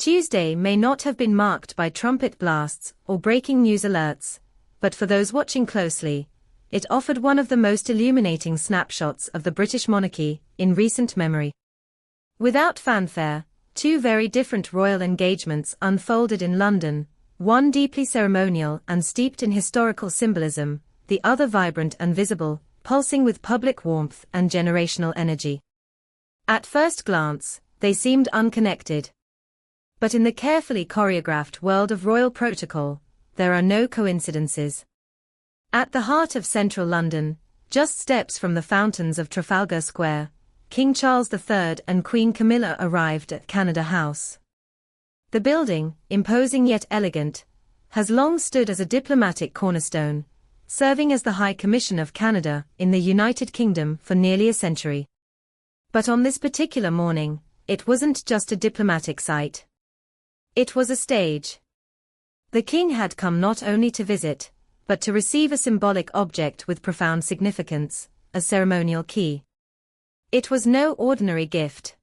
Tuesday may not have been marked by trumpet blasts or breaking news alerts, but for those watching closely, it offered one of the most illuminating snapshots of the British monarchy in recent memory. Without fanfare, two very different royal engagements unfolded in London, one deeply ceremonial and steeped in historical symbolism, the other vibrant and visible, pulsing with public warmth and generational energy. At first glance, they seemed unconnected. But in the carefully choreographed world of royal protocol, there are no coincidences. At the heart of central London, just steps from the fountains of Trafalgar Square, King Charles III and Queen Camilla arrived at Canada House. The building, imposing yet elegant, has long stood as a diplomatic cornerstone, serving as the High Commission of Canada in the United Kingdom for nearly a century. But on this particular morning, it wasn't just a diplomatic site. It was a stage. The king had come not only to visit, but to receive a symbolic object with profound significance, a ceremonial key. It was no ordinary gift.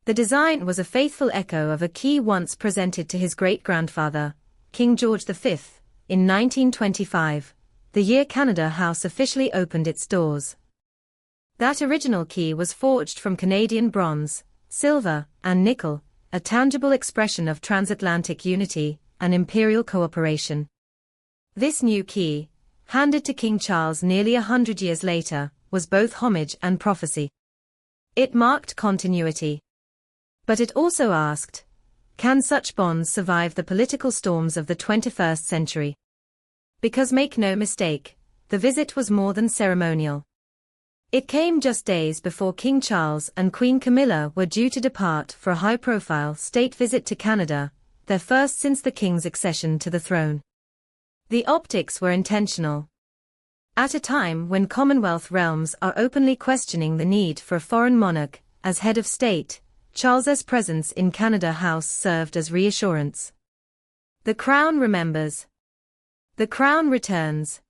The design was a faithful echo of a key once presented to his great-grandfather, King George V, in 1925, the year Canada House officially opened its doors. That original key was forged from Canadian bronze, silver, and nickel, a tangible expression of transatlantic unity and imperial cooperation. This new key, handed to King Charles nearly 100 years later, was both homage and prophecy. It marked continuity. But it also asked, can such bonds survive the political storms of the 21st century? Because make no mistake, the visit was more than ceremonial. It came just days before King Charles and Queen Camilla were due to depart for a high-profile state visit to Canada, their first since the king's accession to the throne. The optics were intentional. At a time when Commonwealth realms are openly questioning the need for a foreign monarch, as head of state, Charles's presence in Canada House served as reassurance. The crown remembers. The crown returns.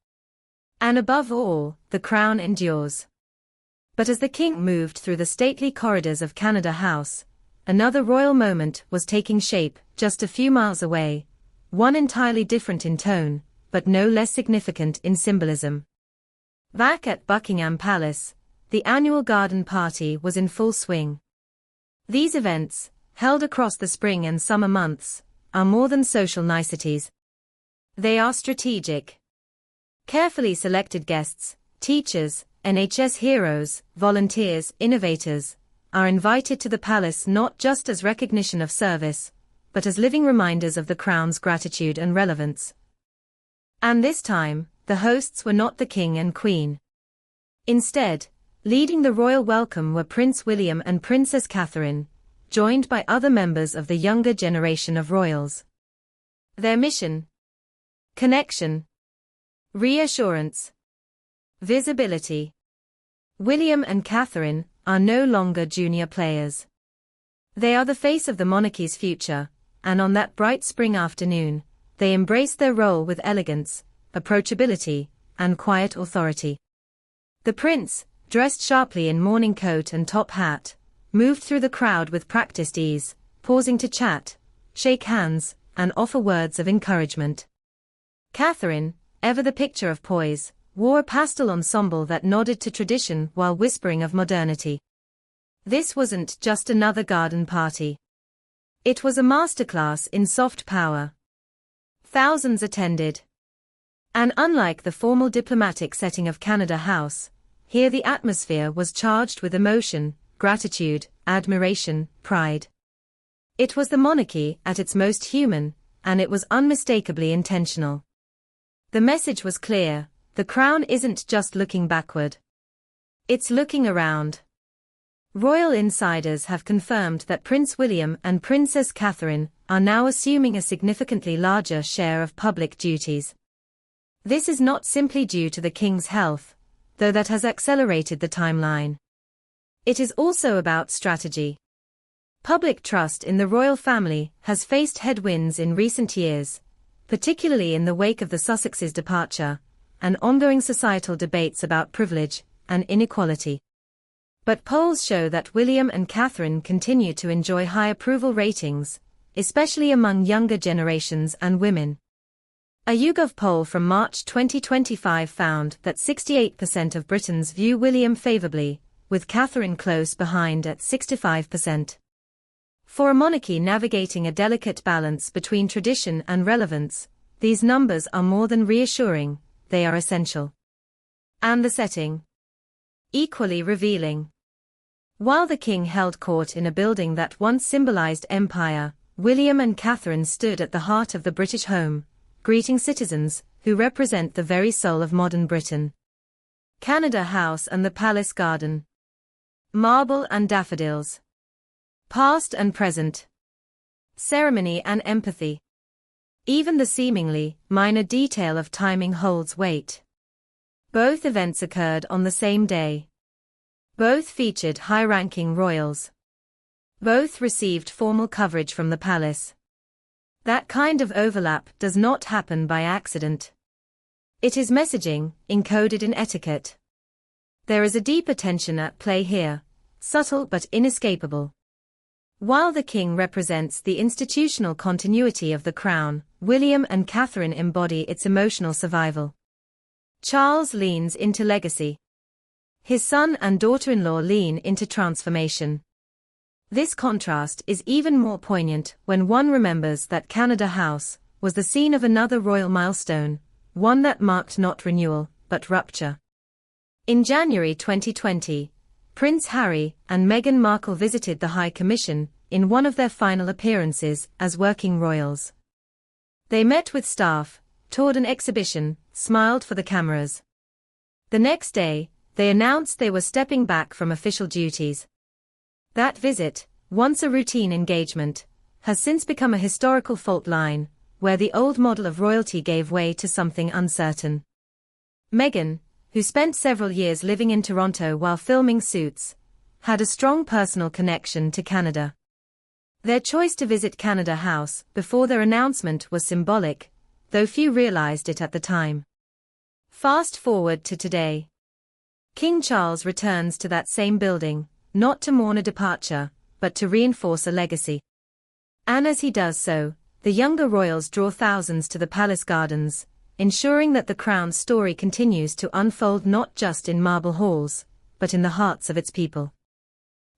And above all, the crown endures. But as the king moved through the stately corridors of Canada House, another royal moment was taking shape just a few miles away, one entirely different in tone, but no less significant in symbolism. Back at Buckingham Palace, the annual garden party was in full swing. These events, held across the spring and summer months, are more than social niceties. They are strategic. Carefully selected guests, teachers, NHS heroes, volunteers, innovators, are invited to the palace not just as recognition of service, but as living reminders of the crown's gratitude and relevance. And this time, the hosts were not the king and queen. Instead, leading the royal welcome were Prince William and Princess Catherine, joined by other members of the younger generation of royals. Their mission: connection, reassurance, visibility. William and Catherine are no longer junior players. They are the face of the monarchy's future, and on that bright spring afternoon, they embraced their role with elegance, approachability, and quiet authority. The prince, dressed sharply in morning coat and top hat, moved through the crowd with practiced ease, pausing to chat, shake hands, and offer words of encouragement. Catherine, ever the picture of poise, wore a pastel ensemble that nodded to tradition while whispering of modernity. This wasn't just another garden party. It was a masterclass in soft power. Thousands attended. And unlike the formal diplomatic setting of Canada House, here the atmosphere was charged with emotion, gratitude, admiration, pride. It was the monarchy at its most human, and it was unmistakably intentional. The message was clear: the crown isn't just looking backward. It's looking around. Royal insiders have confirmed that Prince William and Princess Catherine are now assuming a significantly larger share of public duties. This is not simply due to the king's health, though that has accelerated the timeline. It is also about strategy. Public trust in the royal family has faced headwinds in recent years, particularly in the wake of the Sussexes' departure, and ongoing societal debates about privilege and inequality. But polls show that William and Catherine continue to enjoy high approval ratings, especially among younger generations and women. A YouGov poll from March 2025 found that 68% of Britons view William favourably, with Catherine close behind at 65%. For a monarchy navigating a delicate balance between tradition and relevance, these numbers are more than reassuring, they are essential. And the setting? Equally revealing. While the king held court in a building that once symbolized empire, William and Catherine stood at the heart of the British home, greeting citizens who represent the very soul of modern Britain. Canada House and the Palace Garden. Marble and daffodils. Past and present. Ceremony and empathy. Even the seemingly minor detail of timing holds weight. Both events occurred on the same day. Both featured high-ranking royals. Both received formal coverage from the palace. That kind of overlap does not happen by accident. It is messaging, encoded in etiquette. There is a deeper tension at play here, subtle but inescapable. While the king represents the institutional continuity of the crown, William and Catherine embody its emotional survival. Charles leans into legacy. His son and daughter-in-law lean into transformation. This contrast is even more poignant when one remembers that Canada House was the scene of another royal milestone, one that marked not renewal, but rupture. In January 2020, Prince Harry and Meghan Markle visited the High Commission in one of their final appearances as working royals. They met with staff, toured an exhibition, smiled for the cameras. The next day, they announced they were stepping back from official duties. That visit, once a routine engagement, has since become a historical fault line, where the old model of royalty gave way to something uncertain. Meghan, who spent several years living in Toronto while filming Suits, had a strong personal connection to Canada. Their choice to visit Canada House before their announcement was symbolic, though few realized it at the time. Fast forward to today. King Charles returns to that same building, not to mourn a departure, but to reinforce a legacy. And as he does so, the younger royals draw thousands to the palace gardens, ensuring that the crown's story continues to unfold not just in marble halls, but in the hearts of its people.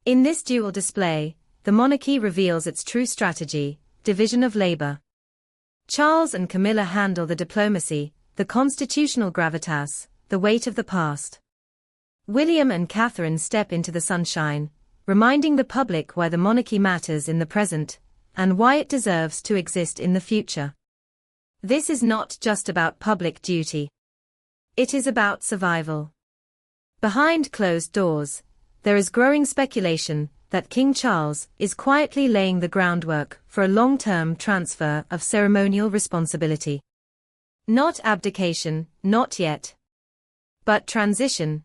In this dual display, the monarchy reveals its true strategy, division of labor. Charles and Camilla handle the diplomacy, the constitutional gravitas, the weight of the past. William and Catherine step into the sunshine, reminding the public why the monarchy matters in the present, and why it deserves to exist in the future. This is not just about public duty. It is about survival. Behind closed doors, there is growing speculation that King Charles is quietly laying the groundwork for a long-term transfer of ceremonial responsibility. Not abdication, not yet. But transition.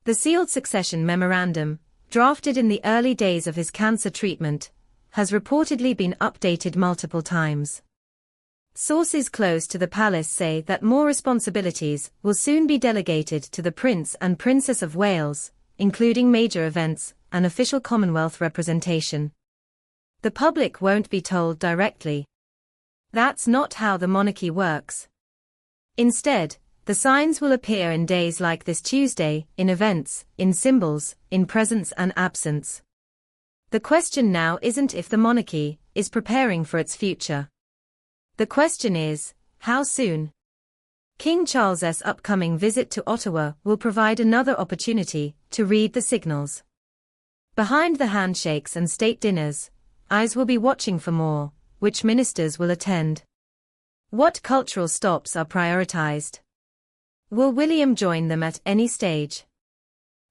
The sealed succession memorandum, drafted in the early days of his cancer treatment, has reportedly been updated multiple times. Sources close to the palace say that more responsibilities will soon be delegated to the Prince and Princess of Wales, including major events and official Commonwealth representation. The public won't be told directly. That's not how the monarchy works. Instead, the signs will appear in days like this Tuesday, in events, in symbols, in presence and absence. The question now isn't if the monarchy is preparing for its future. The question is, how soon? King Charles's upcoming visit to Ottawa will provide another opportunity to read the signals. Behind the handshakes and state dinners, eyes will be watching for more, which ministers will attend. What cultural stops are prioritized? Will William join them at any stage?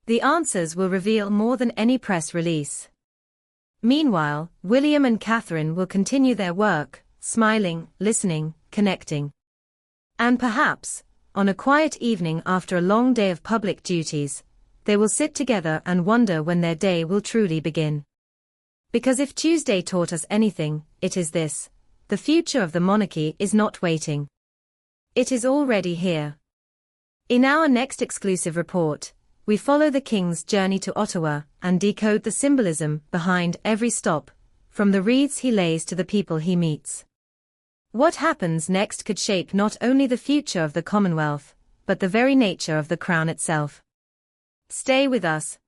The answers will reveal more than any press release. Meanwhile, William and Catherine will continue their work, smiling, listening, connecting. And perhaps, on a quiet evening after a long day of public duties, they will sit together and wonder when their day will truly begin. Because if Tuesday taught us anything, it is this: the future of the monarchy is not waiting. It is already here. In our next exclusive report, we follow the King's journey to Ottawa and decode the symbolism behind every stop, from the wreaths he lays to the people he meets. What happens next could shape not only the future of the Commonwealth, but the very nature of the Crown itself. Stay with us,